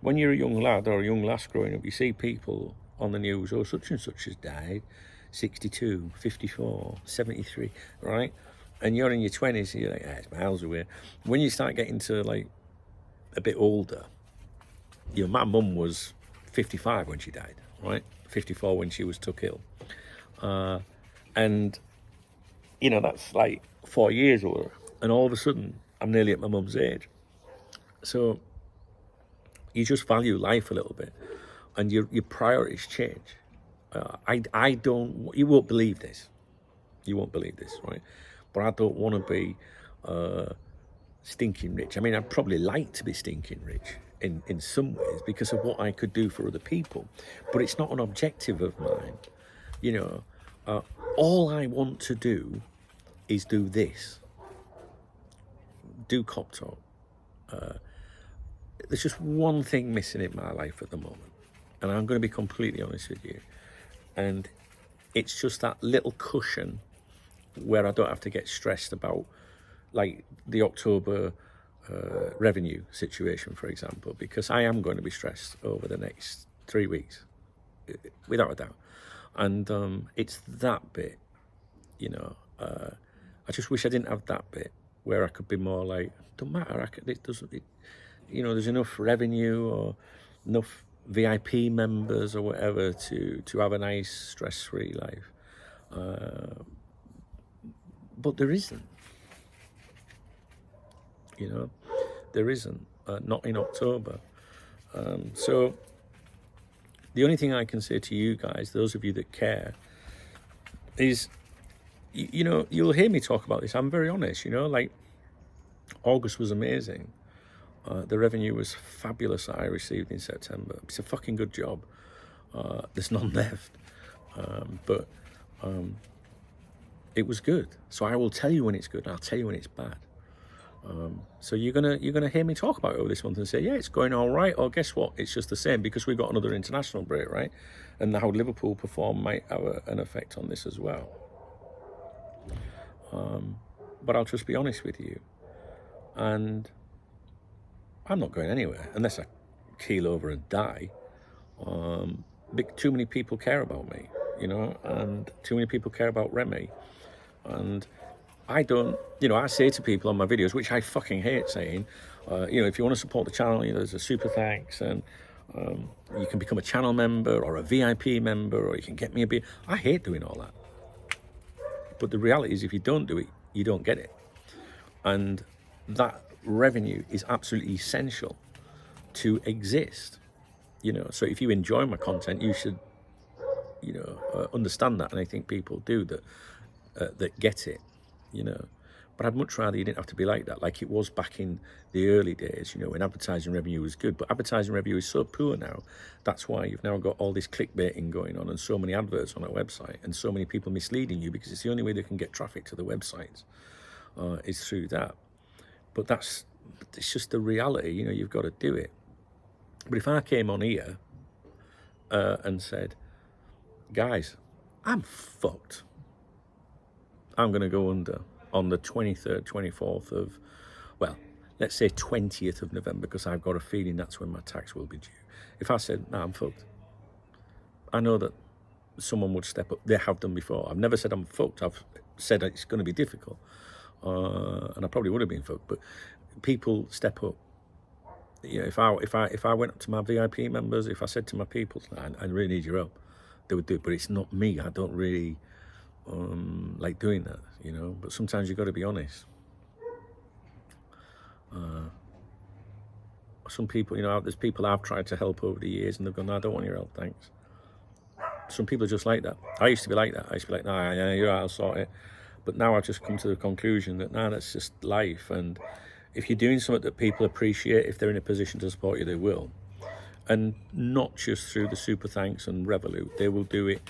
when you're a young lad or a young lass growing up, you see people on the news, oh, such and such has died, 62, 54, 73, right? And you're in your 20s, you're like, it's miles away. When you start getting to like a bit older, my mum was 55 when she died, right? 54 when she was took ill. And, that's like 4 years older. And all of a sudden, I'm nearly at my mum's age. So you just value life a little bit, and your priorities change. I don't. You won't believe this. You won't believe this, right? But I don't want to be stinking rich. I mean, I'd probably like to be stinking rich in some ways because of what I could do for other people. But it's not an objective of mine. All I want to do is do this. Do Cop Talk. There's just one thing missing in my life at the moment, and I'm going to be completely honest with you, and it's just that little cushion where I don't have to get stressed about like the October revenue situation, for example, because I am going to be stressed over the next 3 weeks, without a doubt. And it's that bit, I just wish I didn't have that bit where I could be more like, don't matter, there's enough revenue or enough VIP members or whatever to have a nice stress-free life. But there isn't. There isn't. Not in October. So the only thing I can say to you guys, those of you that care, is, you'll hear me talk about this. I'm very honest, like August was amazing. The revenue was fabulous that I received in September. It's a fucking good job. There's none left. But it was good. So I will tell you when it's good and I'll tell you when it's bad. So you're gonna hear me talk about it over this month and say, yeah, it's going all right, or guess what, it's just the same, because we've got another international break, right? And how Liverpool perform might have an effect on this as well. But I'll just be honest with you, and I'm not going anywhere unless I keel over and die. Too many people care about me, and too many people care about Remy. And I don't, I say to people on my videos, which I fucking hate saying, if you want to support the channel, there's a super thanks, and you can become a channel member or a VIP member, or you can get me a beer. I hate doing all that. But the reality is, if you don't do it, you don't get it. And that revenue is absolutely essential to exist. So if you enjoy my content, you should, understand that. And I think people do that get it. But I'd much rather you didn't have to be like that, like it was back in the early days, when advertising revenue was good. But advertising revenue is so poor now. That's why you've now got all this clickbaiting going on and so many adverts on our website and so many people misleading you, because it's the only way they can get traffic to the websites is through that. But it's just the reality, you've got to do it. But if I came on here and said, guys, I'm fucked, I'm going to go under on the 23rd, 24th of, well, let's say 20th of November, because I've got a feeling that's when my tax will be due. If I said, no, I'm fucked, I know that someone would step up. They have done before. I've never said I'm fucked. I've said it's going to be difficult. And I probably would have been fucked. But people step up. If I went up to my VIP members, if I said to my people, I really need your help, they would do it. But it's not me. I don't really like doing that, but sometimes you've got to be honest. Some people, there's people I've tried to help over the years and they've gone, no, I don't want your help, thanks. Some people are just like that. I used to be like that. I used to be like, no, yeah, you're right, I'll sort it. But now I've just come to the conclusion that, no, that's just life. And if you're doing something that people appreciate, if they're in a position to support you, they will. And not just through the super thanks and Revolut. They will do it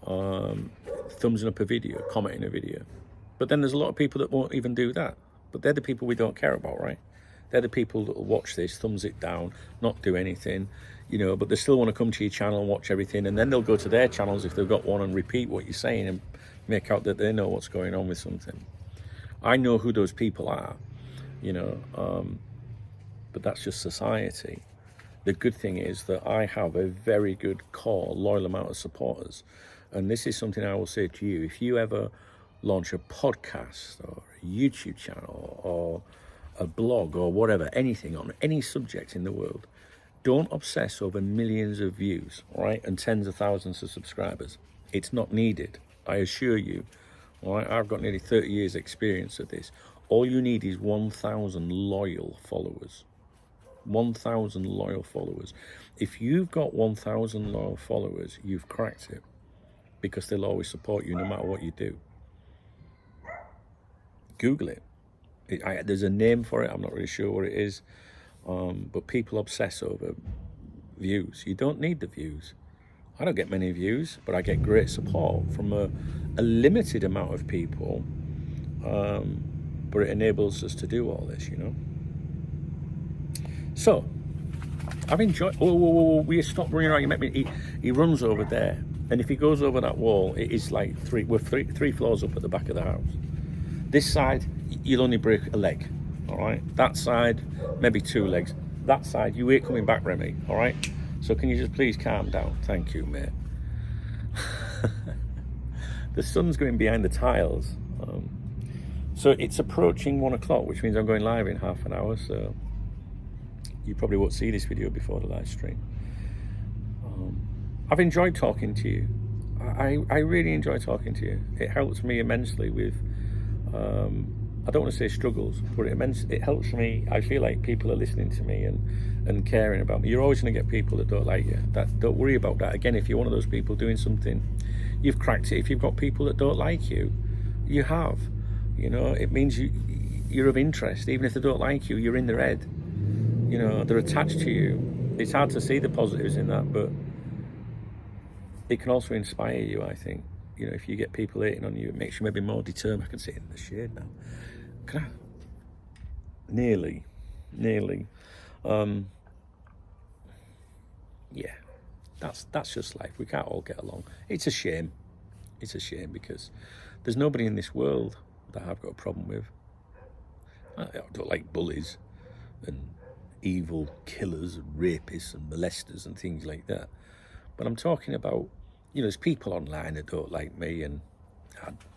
thumbsing up a video, commenting a video. But then there's a lot of people that won't even do that. But they're the people we don't care about, right? They're the people that will watch this, thumbs it down, not do anything, but they still want to come to your channel and watch everything. And then they'll go to their channels if they've got one and repeat what you're saying and make out that they know what's going on with something. I know who those people are, but that's just society. The good thing is that I have a very good core, loyal amount of supporters. And this is something I will say to you. If you ever launch a podcast or a YouTube channel or a blog or whatever, anything on any subject in the world, don't obsess over millions of views, right, and tens of thousands of subscribers. It's not needed, I assure you. All right, I've got nearly 30 years experience of this. All you need is 1,000 loyal followers. 1,000 loyal followers. If you've got 1,000 loyal followers, you've cracked it, because they'll always support you no matter what you do. Google it. There's a name for it. I'm not really sure what it is, but people obsess over views. You don't need the views. I don't get many views, but I get great support from a limited amount of people, but it enables us to do all this, you know. So I've enjoyed. We stop running around. You met me. He runs over there, and if he goes over that wall, it is like we're three floors up at the back of the house. This side, you'll only break a leg, all right? That side, maybe 2 legs. That side, you ain't coming back, Remy, all right? So can you just please calm down? Thank you, mate. The sun's going behind the tiles. So it's approaching 1 o'clock, which means I'm going live in half an hour, so you probably won't see this video before the live stream. I've enjoyed talking to you. I really enjoy talking to you. It helps me immensely with, I don't want to say struggles, but it helps me. I feel like people are listening to me and caring about me. You're always going to get people that don't like you. Don't worry about that. Again, if you're one of those people doing something, you've cracked it. If you've got people that don't like you, you have. You know, it means you're of interest. Even if they don't like you, you're in their head. You know, they're attached to you. It's hard to see the positives in that, but it can also inspire you, I think. You know, if you get people hating on you, it makes you maybe more determined. I can sit in the shade now. Can I? Nearly. Yeah, that's just life. We can't all get along. It's a shame. It's a shame because there's nobody in this world that I've got a problem with. I don't like bullies and evil killers and rapists and molesters and things like that. But I'm talking about, you know, there's people online that don't like me, and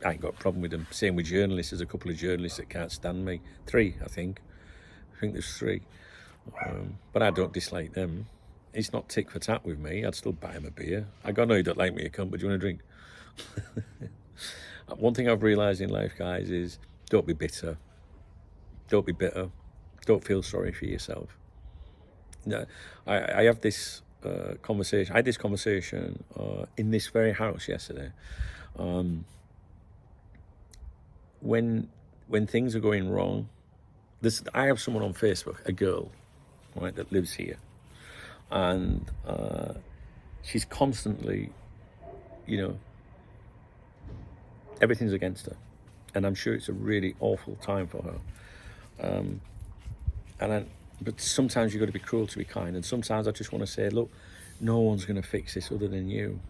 I ain't got a problem with them. Same with journalists. There's a couple of journalists that can't stand me. 3, I think. I think there's 3. But I don't dislike them. It's not tick for tat with me. I'd still buy him a beer. I know you don't like me, you cunt, but do you want a drink? One thing I've realised in life, guys, is don't be bitter. Don't be bitter. Don't feel sorry for yourself. No, I have this conversation. I had this conversation in this very house yesterday. When things are going wrong, I have someone on Facebook, a girl, right, that lives here, and she's constantly, you know, everything's against her, and I'm sure it's a really awful time for her. But sometimes you've got to be cruel to be kind, and sometimes I just want to say, look, no one's going to fix this other than you.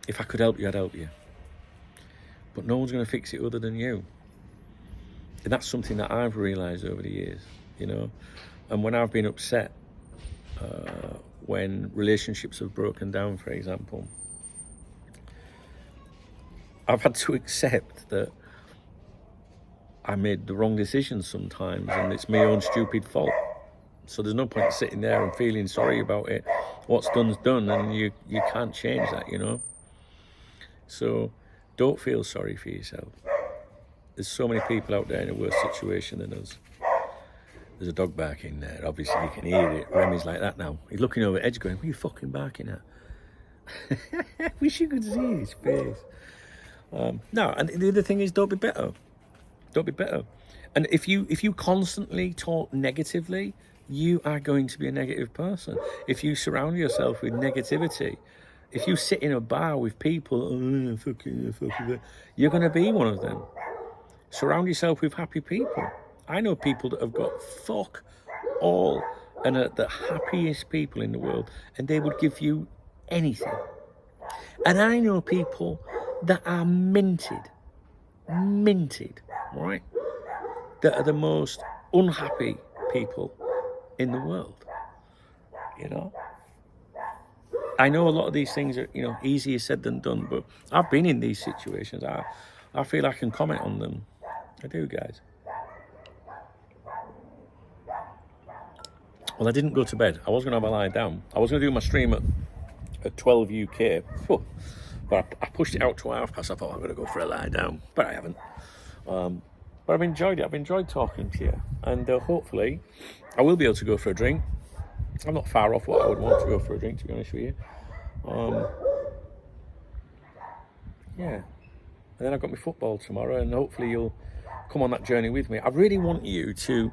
If I could help you, I'd help you. But no one's going to fix it other than you. And that's something that I've realised over the years, you know. And when I've been upset, when relationships have broken down, for example, I've had to accept that I made the wrong decisions sometimes, and it's my own stupid fault. So there's no point sitting there and feeling sorry about it. What's done's done, and you can't change that, you know. So don't feel sorry for yourself. There's so many people out there in a worse situation than us. There's a dog barking there. Obviously, you can hear it. Remy's like that now. He's looking over the edge going, what are you fucking barking at? I wish you could see his face. No, and the other thing is, don't be bitter. Don't be bitter. And if you constantly talk negatively, you are going to be a negative person. If you surround yourself with negativity, if you sit in a bar with people, you're going to be one of them. Surround yourself with happy people. I know people that have got fuck all and are the happiest people in the world, and they would give you anything. And I know people that are minted, right? That are the most unhappy people in the world. you know. I know a lot of these things are, easier said than done, but I've been in these situations. I feel I can comment on them. I do, guys. Well, I didn't go to bed. I was going to have a lie down. I was going to do my stream at 12 UK, but I pushed it out to 1:30. I thought I'm going to go for a lie down, but I haven't. But I've enjoyed it. I've enjoyed talking to you, and hopefully I will be able to go for a drink. I'm not far off what I would want to go for a drink, to be honest with you. Yeah. And then I've got my football tomorrow, and hopefully you'll come on that journey with me. I really want you to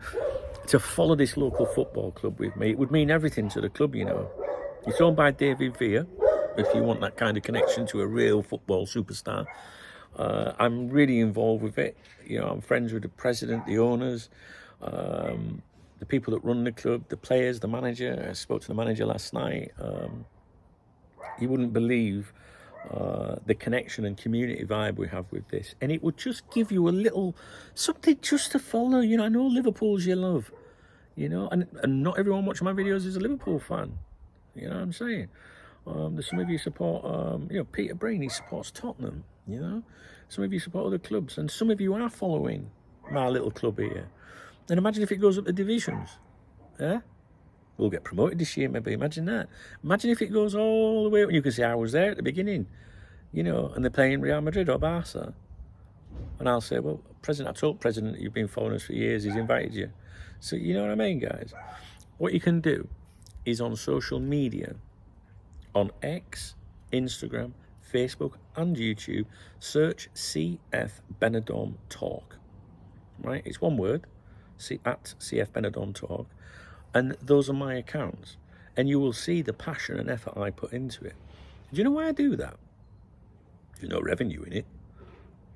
follow this local football club with me. It would mean everything to the club, you know. It's owned by David Villa, if you want that kind of connection to a real football superstar. I'm really involved with it. I'm friends with the president, the owners, the people that run the club, the players, the manager. I spoke to the manager last night. You wouldn't believe the connection and community vibe we have with this. And it would just give you a little something just to follow. I know Liverpool's your love, and not everyone watching my videos is a Liverpool fan. You know what I'm saying? There's some of you support, Peter Breen, he supports Tottenham, Some of you support other clubs, and some of you are following my little club here. And imagine if it goes up the divisions, yeah? We'll get promoted this year, maybe. Imagine that. Imagine if it goes all the way up, and you can say, I was there at the beginning, and they're playing Real Madrid or Barca. And I'll say, well, I told President, you've been following us for years, he's invited you. So you know what I mean, guys? What you can do is on social media, on X, Instagram, Facebook and YouTube, search CF Benidorm Talk. Right? It's one word, at CF Benidorm Talk. And those are my accounts. And you will see the passion and effort I put into it. Do you know why I do that? There's no revenue in it.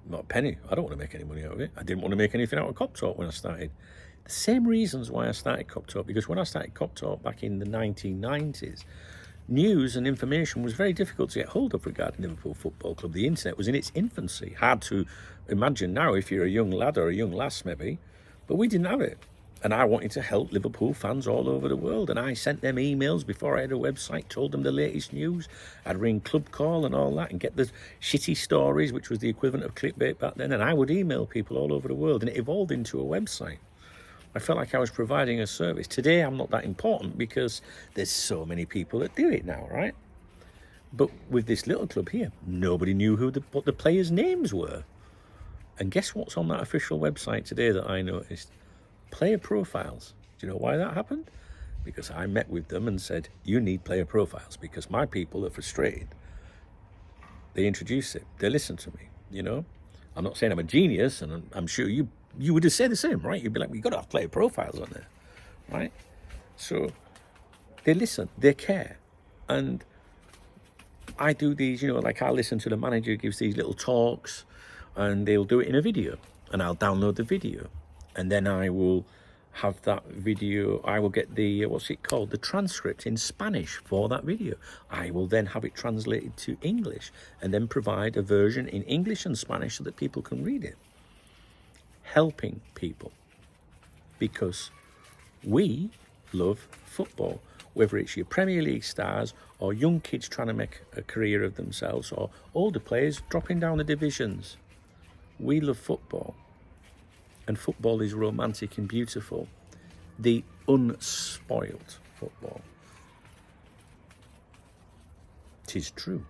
Not a penny. I don't want to make any money out of it. I didn't want to make anything out of Cop Talk when I started. The same reasons why I started Cop Talk, because when I started Cop Talk back in the 1990s, news and information was very difficult to get hold of regarding Liverpool Football Club. The internet was in its infancy. Hard to imagine now if you're a young lad or a young lass maybe, but we didn't have it. And I wanted to help Liverpool fans all over the world. And I sent them emails before I had a website, told them the latest news. I'd ring Club Call and all that and get the shitty stories, which was the equivalent of clickbait back then. And I would email people all over the world, and it evolved into a website. I felt like I was providing a service. Today, I'm not that important because there's so many people that do it now, right? But with this little club here, nobody knew what the players' names were. And guess what's on that official website today that I noticed? Player profiles. Do you know why that happened? Because I met with them and said, you need player profiles because my people are frustrated. They introduce it. They listen to me, I'm not saying I'm a genius, and I'm sure you would have said the same, right? You'd be like, we've got to have player profiles on there, right? So they listen, they care. And I do these, like I listen to the manager who gives these little talks, and they'll do it in a video, and I'll download the video. And then I will have that video, I will get the, the transcript in Spanish for that video. I will then have it translated to English and then provide a version in English and Spanish so that people can read it. Helping people. Because we love football, whether it's your Premier League stars or young kids trying to make a career of themselves or older players dropping down the divisions. We love football. And football is romantic and beautiful. The unspoilt football. 'Tis true.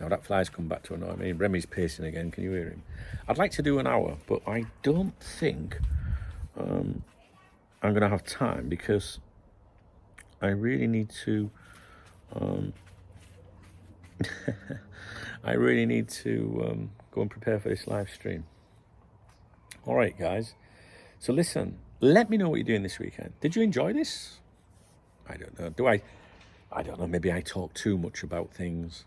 Now that fly's come back to annoy me. Remy's pacing again, can you hear him? I'd like to do an hour, but I don't think I'm going to have time because I really need to go and prepare for this live stream. All right, guys. So listen, let me know what you're doing this weekend. Did you enjoy this? I don't know. I don't know. Maybe I talk too much about things.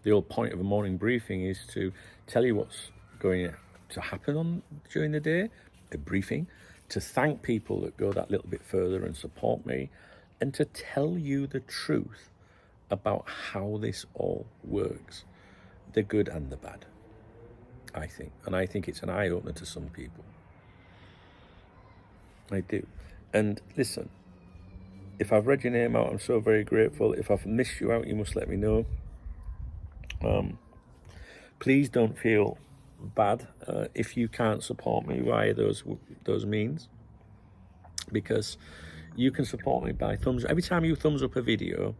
The whole point of a morning briefing is to tell you what's going to happen during the day, a briefing, to thank people that go that little bit further and support me, and to tell you the truth about how this all works, the good and the bad. I think. And I think it's an eye-opener to some people. I do. And listen, If I've read your name out, I'm so very grateful. If I've missed you out, you must let me know. Please don't feel bad if you can't support me via those means, because you can support me by thumbs. Every time you thumbs up a video,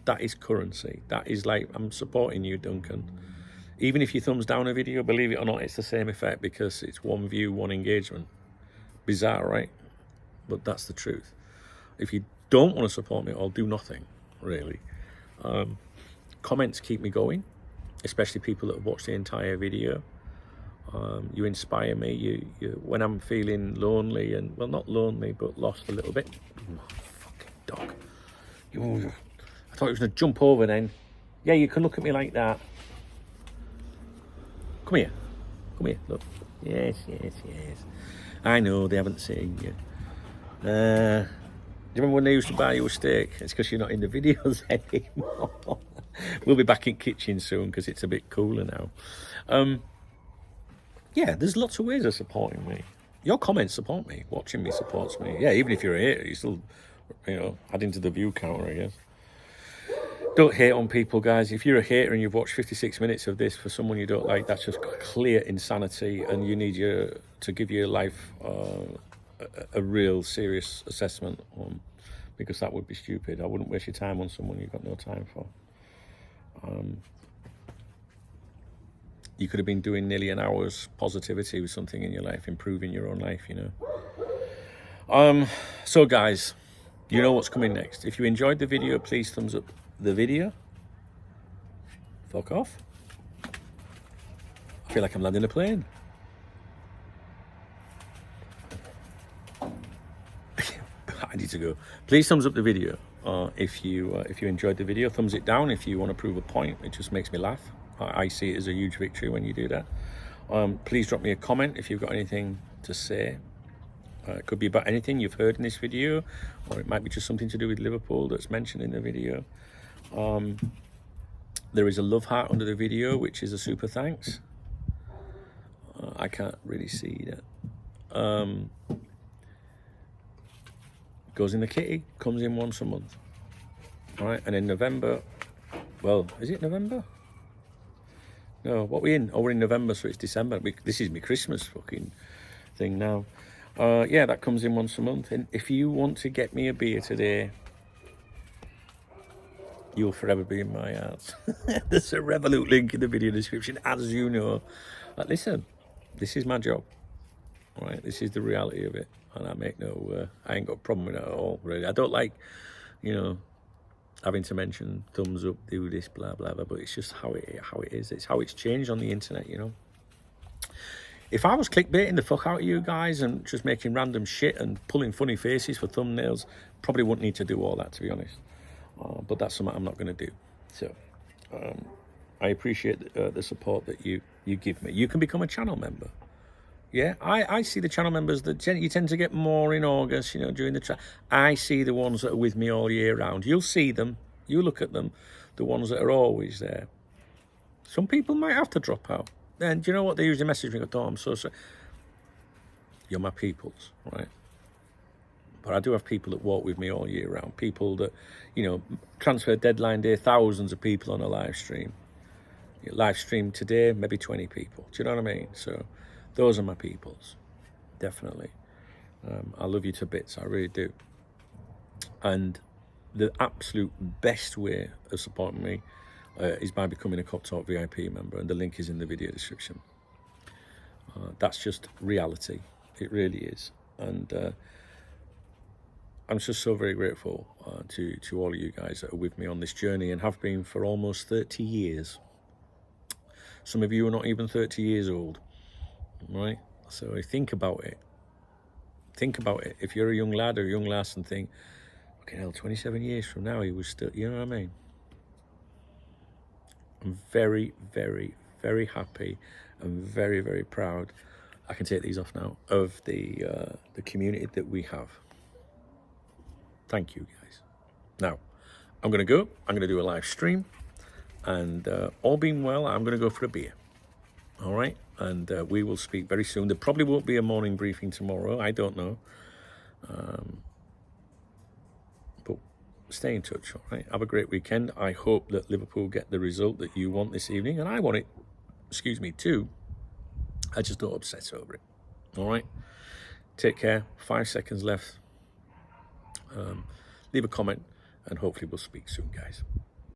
that is currency. That is like, I'm supporting you, Duncan. Even if you thumbs down a video, believe it or not, it's the same effect, because it's one view, one engagement. Bizarre, right? But that's the truth. If you don't want to support me, I'll do nothing, really. Comments keep me going, especially people that have watched the entire video. You inspire me. You when I'm feeling lonely, and, well, not lonely, but lost a little bit. Ooh, fucking dog. I thought he was going to jump over then. Yeah, you can look at me like that. Come here. Come here, look. Yes, yes, yes. I know, they haven't seen you. Do you remember when they used to buy you a steak? It's because you're not in the videos anymore. We'll be back in kitchen soon, because it's a bit cooler now. Yeah, there's lots of ways of supporting me. Your comments support me. Watching me supports me. Yeah, even if you're a hater, you still, adding to the view counter, I guess. Don't hate on people, guys. If you're a hater and you've watched 56 minutes of this for someone you don't like, that's just clear insanity, and you need to give your life a real serious assessment, because that would be stupid. I wouldn't waste your time on someone you've got no time for. You could have been doing nearly an hour's positivity with something in your life, improving your own life, So guys, you know what's coming next. If you enjoyed the video, please thumbs up the video. Fuck off. I feel like I'm landing a plane. I need to go. Please thumbs up the video. If you enjoyed the video, thumbs it down. If you want to prove a point, it just makes me laugh. I see it as a huge victory when you do that. Please drop me a comment if you've got anything to say. It could be about anything you've heard in this video, or it might be just something to do with Liverpool that's mentioned in the video. There is a love heart under the video, which is a super thanks. I can't really see that. Goes in the kitty, comes in once a month. All right, and in November, well, is it November? No, what we in? Oh, we're in November, so it's December. This is my Christmas fucking thing now. Yeah, that comes in once a month. And if you want to get me a beer today, you'll forever be in my heart. There's a Revolut link in the video description, as you know. Listen, this is my job. All right, this is the reality of it. And I ain't got a problem with it at all, really. I don't like, having to mention thumbs up, do this, blah, blah, blah, but it's just how it is. It's how it's changed on the internet, If I was clickbaiting the fuck out of you guys and just making random shit and pulling funny faces for thumbnails, probably wouldn't need to do all that, to be honest. But that's something I'm not going to do. So I appreciate the support that you give me. You can become a channel member. Yeah, I see the channel members that you tend to get more in August, during the I see the ones that are with me all year round. You'll see them, you look at them, the ones that are always there. Some people might have to drop out. And do you know what? They usually message me, oh, I'm so sorry. You're my peoples, right? But I do have people that walk with me all year round. People that, transfer deadline day, thousands of people on a live stream. Live stream today, maybe 20 people. Do you know what I mean? So those are my peoples, definitely. I love you to bits, I really do. And the absolute best way of supporting me is by becoming a Cop Talk VIP member, and the link is in the video description. That's just reality. It really is. And I'm just so very grateful to all of you guys that are with me on this journey and have been for almost 30 years. Some of you are not even 30 years old, right? So think about it. Think about it. If you're a young lad or a young lass and think, okay, hell, 27 years from now, he was still, you know what I mean? I'm very, very, very happy and very, very proud. I can take these off now, of the community that we have. Thank you, guys. Now, I'm going to go. I'm going to do a live stream. And all being well, I'm going to go for a beer. All right? And we will speak very soon. There probably won't be a morning briefing tomorrow. I don't know. stay in touch, all right? Have a great weekend. I hope that Liverpool get the result that you want this evening, and I want it, excuse me, too. I just don't obsess over it, all right? Take care. 5 seconds left. Leave a comment, and hopefully we'll speak soon, guys.